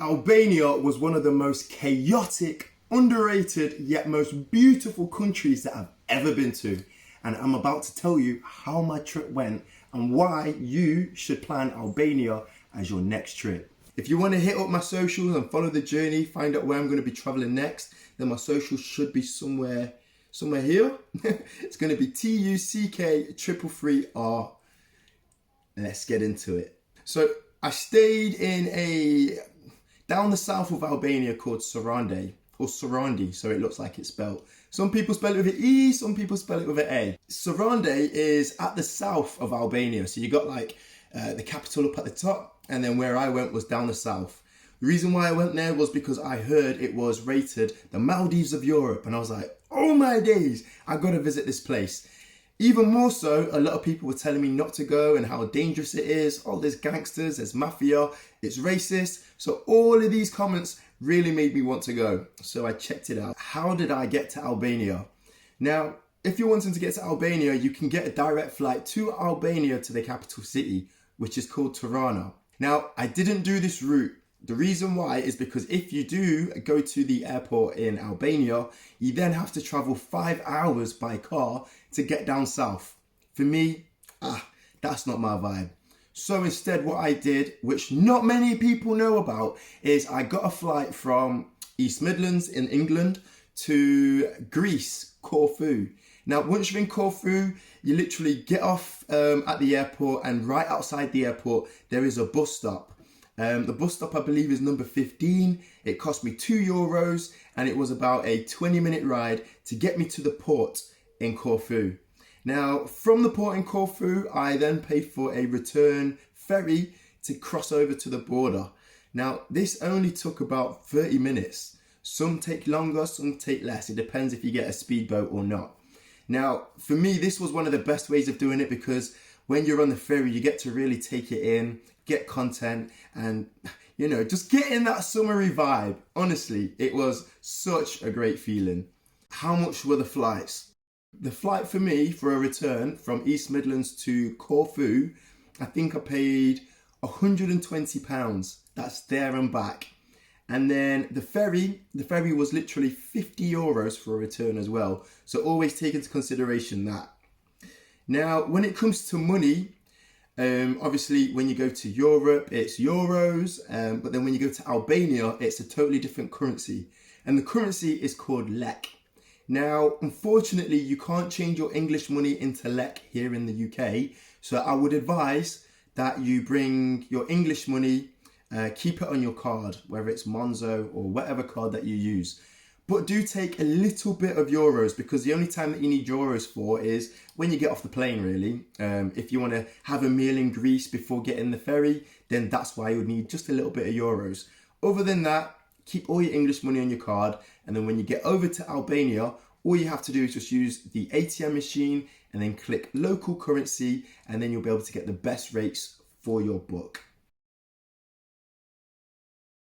Albania was one of the most chaotic, underrated, yet most beautiful countries that I've ever been to. And I'm about to tell you how my trip went and why you should plan Albania as your next trip. If you want to hit up my socials and follow the journey, find out where I'm going to be traveling next, then my socials should be somewhere here. It's going to be TUCK333R. Let's get into it. So I stayed in down the south of Albania called Sarandë, or Sarandë, so it looks like it's spelled. Some people spell it with an E, some people spell it with an A. Sarandë is at the south of Albania, so you got like the capital up at the top, and then where I went was down the south. The reason why I went there was because I heard it was rated the Maldives of Europe, and I was like, oh my days, I gotta visit this place. Even more so, a lot of people were telling me not to go and how dangerous it is. Oh, there's gangsters, there's mafia, it's racist. So all of these comments really made me want to go. So I checked it out. How did I get to Albania? Now, if you're wanting to get to Albania, you can get a direct flight to Albania to the capital city, which is called Tirana. Now, I didn't do this route. The reason why is because if you do go to the airport in Albania, you then have to travel 5 hours by car to get down south. For me, that's not my vibe. So instead what I did, which not many people know about, is I got a flight from East Midlands in England to Greece, Corfu. Now, once you're in Corfu, you literally get off at the airport, and right outside the airport, there is a bus stop. The bus stop, I believe, is number 15. It cost me €2 and it was about a 20-minute ride to get me to the port in Corfu. Now, from the port in Corfu, I then paid for a return ferry to cross over to the border. Now, this only took about 30 minutes. Some take longer, some take less. It depends if you get a speedboat or not. Now, for me, this was one of the best ways of doing it because when you're on the ferry, you get to really take it in, get content, and, you know, just get in that summery vibe. Honestly, it was such a great feeling. How much were the flights? The flight for me for a return from East Midlands to Corfu, I think I paid £120. That's there and back. And then the ferry was literally €50 for a return as well. So always take into consideration that. Now, when it comes to money, obviously when you go to Europe, it's euros. But then when you go to Albania, it's a totally different currency. And the currency is called lek. Now, unfortunately, you can't change your English money into lek here in the UK. So I would advise that you bring your English money, keep it on your card, whether it's Monzo or whatever card that you use. But do take a little bit of euros because the only time that you need euros for is when you get off the plane, really. If you want to have a meal in Greece before getting the ferry, then that's why you would need just a little bit of euros. Other than that, keep all your English money on your card. And then when you get over to Albania, all you have to do is just use the ATM machine and then click local currency, and then you'll be able to get the best rates for your book.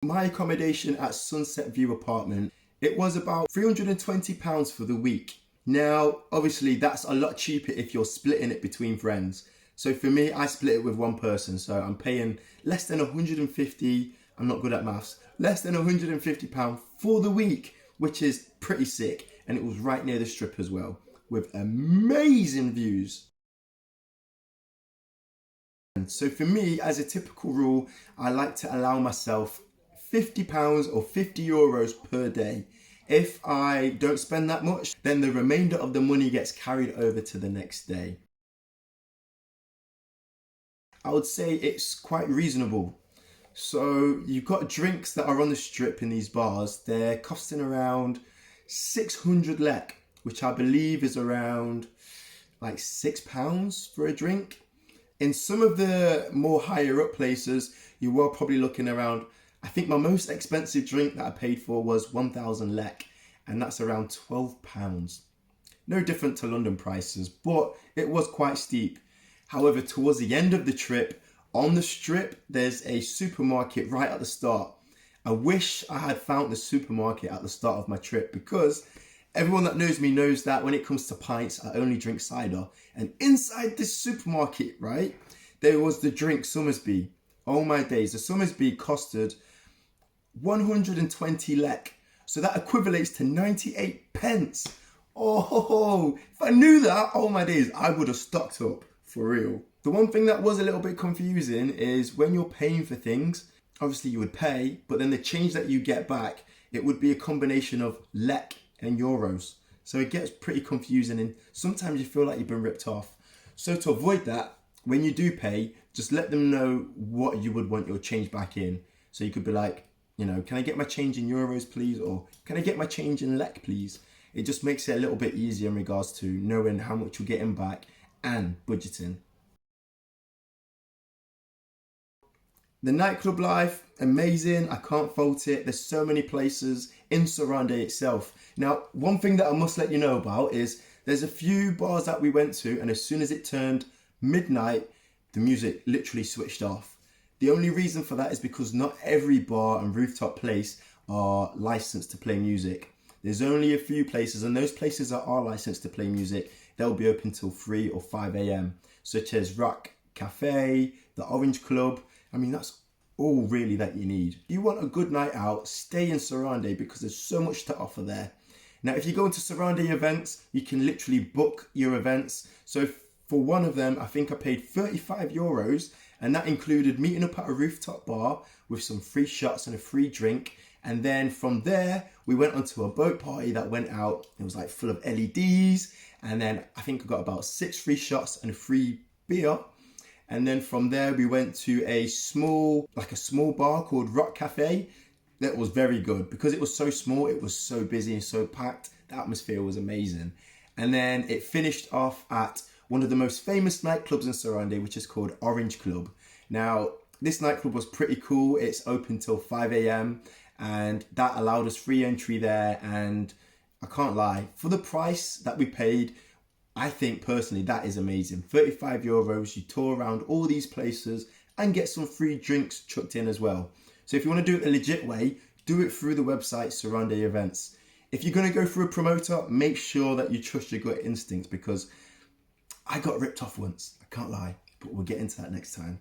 My accommodation at Sunset View apartment, it was about £320 for the week. Now, obviously that's a lot cheaper if you're splitting it between friends. So for me, I split it with one person. So I'm paying less than 150, I'm not good at maths, less than £150 for the week, which is pretty sick. And it was right near the strip as well, with amazing views. And so for me, as a typical rule, I like to allow myself £50 or €50 per day. If I don't spend that much, then the remainder of the money gets carried over to the next day. I would say it's quite reasonable. So you've got drinks that are on the strip in these bars. They're costing around 600 lek, which I believe is around like £6 for a drink. In some of the more higher up places, you were probably looking around, I think my most expensive drink that I paid for was 1,000 lek, and that's around £12. No different to London prices, but it was quite steep. However, towards the end of the trip, on the strip, there's a supermarket right at the start. I wish I had found the supermarket at the start of my trip because everyone that knows me knows that when it comes to pints, I only drink cider. And inside this supermarket, right, there was the drink Somersby. Oh my days, the Somersby costed 120 lek. So that equivalates to 98 pence. Oh, if I knew that, oh my days, I would have stocked up, for real. The one thing that was a little bit confusing is when you're paying for things, obviously you would pay, but then the change that you get back, it would be a combination of lek and euros. So it gets pretty confusing and sometimes you feel like you've been ripped off. So to avoid that, when you do pay, just let them know what you would want your change back in. So you could be like, you know, can I get my change in euros, please? Or can I get my change in lek, please? It just makes it a little bit easier in regards to knowing how much you're getting back and budgeting. The nightclub life, amazing. I can't fault it. There's so many places in Sarandë itself. Now, one thing that I must let you know about is there's a few bars that we went to, and as soon as it turned midnight, the music literally switched off. The only reason for that is because not every bar and rooftop place are licensed to play music. There's only a few places, and those places that are licensed to play music, they'll be open till 3 or 5 a.m, such as Rock Cafe, the Orange Club. I mean, that's all really that you need. If you want a good night out, stay in Sarandë because there's so much to offer there. Now, if you go into Sarandë events, you can literally book your events. So for one of them, I think I paid 35 euros, and that included meeting up at a rooftop bar with some free shots and a free drink. And then from there, we went onto a boat party that went out. It was like full of LEDs. And then I think I got about 6 free shots and a free beer. And then from there, we went to a small bar called Rock Cafe. That was very good because it was so small. It was so busy and so packed. The atmosphere was amazing. And then it finished off at one of the most famous nightclubs in Sarandë, which is called Orange Club. Now, this nightclub was pretty cool. It's open till 5 a.m. and that allowed us free entry there. And I can't lie, for the price that we paid, I think personally that is amazing. 35 euros, you tour around all these places and get some free drinks chucked in as well. So if you want to do it the legit way, do it through the website Sarandë Events. If you're going to go through a promoter, make sure that you trust your gut instincts because I got ripped off once, I can't lie, but we'll get into that next time.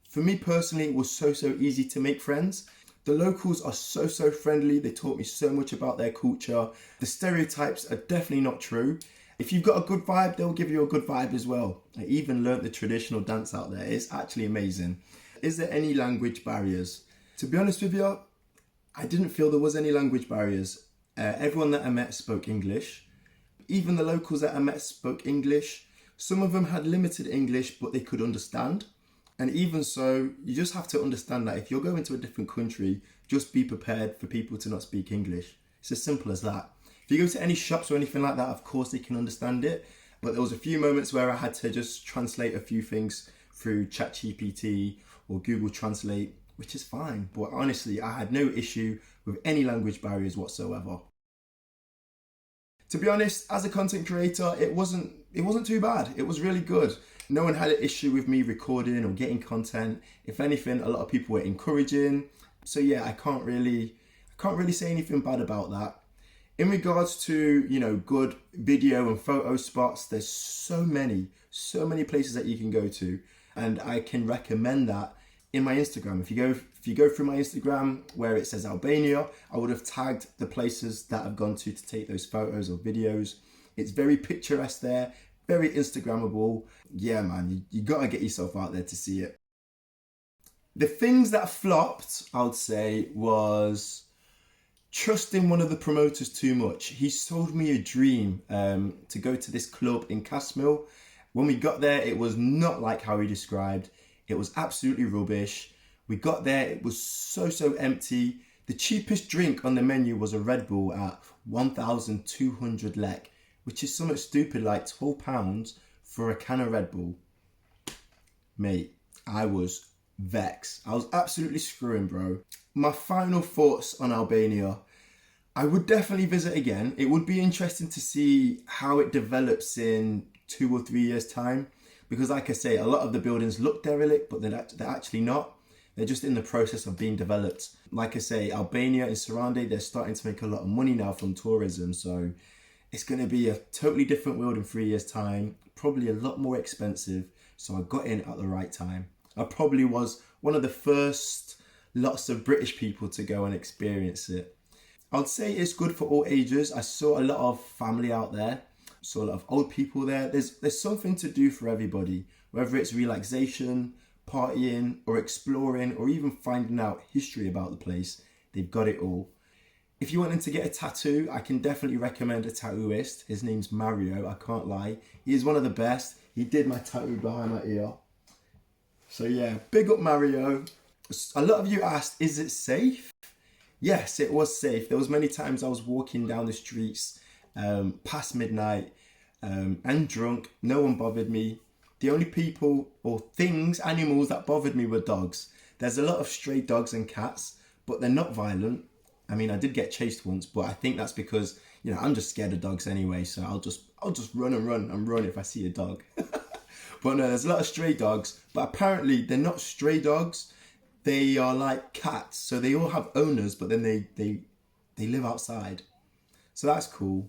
For me personally, it was so easy to make friends. The locals are so friendly. They taught me so much about their culture. The stereotypes are definitely not true. If you've got a good vibe, they'll give you a good vibe as well. I even learnt the traditional dance out there. It's actually amazing. Is there any language barriers? To be honest with you, I didn't feel there was any language barriers. Everyone that I met spoke English. Even the locals that I met spoke English. Some of them had limited English, but they could understand. And even so, you just have to understand that if you're going to a different country, just be prepared for people to not speak English. It's as simple as that. If you go to any shops or anything like that, of course they can understand it. But there was a few moments where I had to just translate a few things through ChatGPT or Google Translate, which is fine. But honestly, I had no issue with any language barriers whatsoever. To be honest, as a content creator, it wasn't too bad. It was really good. No one had an issue with me recording or getting content. If anything, a lot of people were encouraging. So yeah, I can't really say anything bad about that. In regards to, you know, good video and photo spots, there's so many places that you can go to, and I can recommend that in my Instagram. If you go through my Instagram where it says Albania, I would have tagged the places that I've gone to take those photos or videos. It's very picturesque there, very Instagrammable. Yeah, man, you gotta get yourself out there to see it. The things that flopped, I would say, was trusting one of the promoters too much. He sold me a dream to go to this club in Casmil. When we got there, it was not like how he described. It was absolutely rubbish. We got there, it was so empty. The cheapest drink on the menu was a Red Bull at 1,200 lek, which is something stupid like £12 for a can of Red Bull. Mate, I was vexed. I was absolutely screwing, bro. My final thoughts on Albania. I would definitely visit again. It would be interesting to see how it develops in 2 or 3 years' time. Because like I say, a lot of the buildings look derelict, but they're actually not. They're just in the process of being developed. Like I say, Albania and Sarandë, they're starting to make a lot of money now from tourism. So it's going to be a totally different world in 3 years' time. Probably a lot more expensive. So I got in at the right time. I probably was one of the first lots of British people to go and experience it. I'd say it's good for all ages. I saw a lot of family out there, saw a lot of old people there. There's something to do for everybody, whether it's relaxation, partying, or exploring, or even finding out history about the place. They've got it all. If you're wanting to get a tattoo, I can definitely recommend a tattooist. His name's Mario, I can't lie. He is one of the best. He did my tattoo behind my ear. So yeah, big up Mario. A lot of you asked, is it safe? Yes, it was safe. There was many times I was walking down the streets past midnight and drunk. No one bothered me. The only people or things, animals that bothered me were dogs. There's a lot of stray dogs and cats, but they're not violent. I mean, I did get chased once, but I think that's because, you know, I'm just scared of dogs anyway. So I'll just run if I see a dog. But no, there's a lot of stray dogs, but apparently they're not stray dogs. They are like cats. So they all have owners, but then they live outside. So that's cool.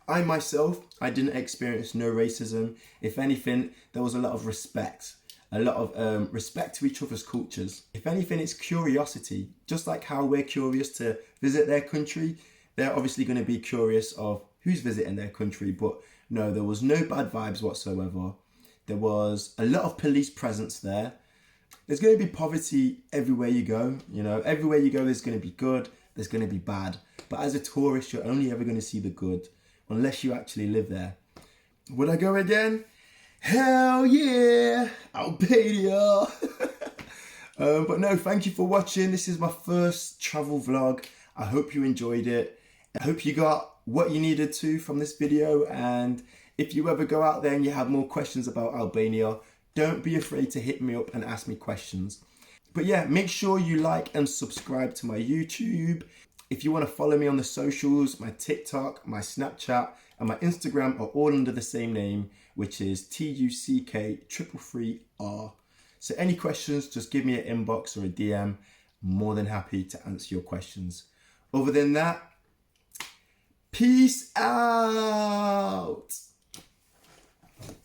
I myself, I didn't experience no racism. If anything, there was a lot of respect. A lot of respect to each other's cultures. If anything, it's curiosity. Just like how we're curious to visit their country, they're obviously going to be curious of who's visiting their country. But no, there was no bad vibes whatsoever. There was a lot of police presence there. There's going to be poverty everywhere you go. You know, everywhere you go, there's going to be good, there's going to be bad. But as a tourist, you're only ever going to see the good, unless you actually live there. Would I go again? Hell yeah, Albania. But no, thank you for watching. This is my first travel vlog. I hope you enjoyed it. I hope you got what you needed to from this video. And if you ever go out there and you have more questions about Albania, don't be afraid to hit me up and ask me questions. But yeah, make sure you like and subscribe to my YouTube. If you want to follow me on the socials, my TikTok, my Snapchat, and my Instagram are all under the same name, which is TUCK333R. So any questions, just give me an inbox or a DM. I'm more than happy to answer your questions. Other than that, peace out.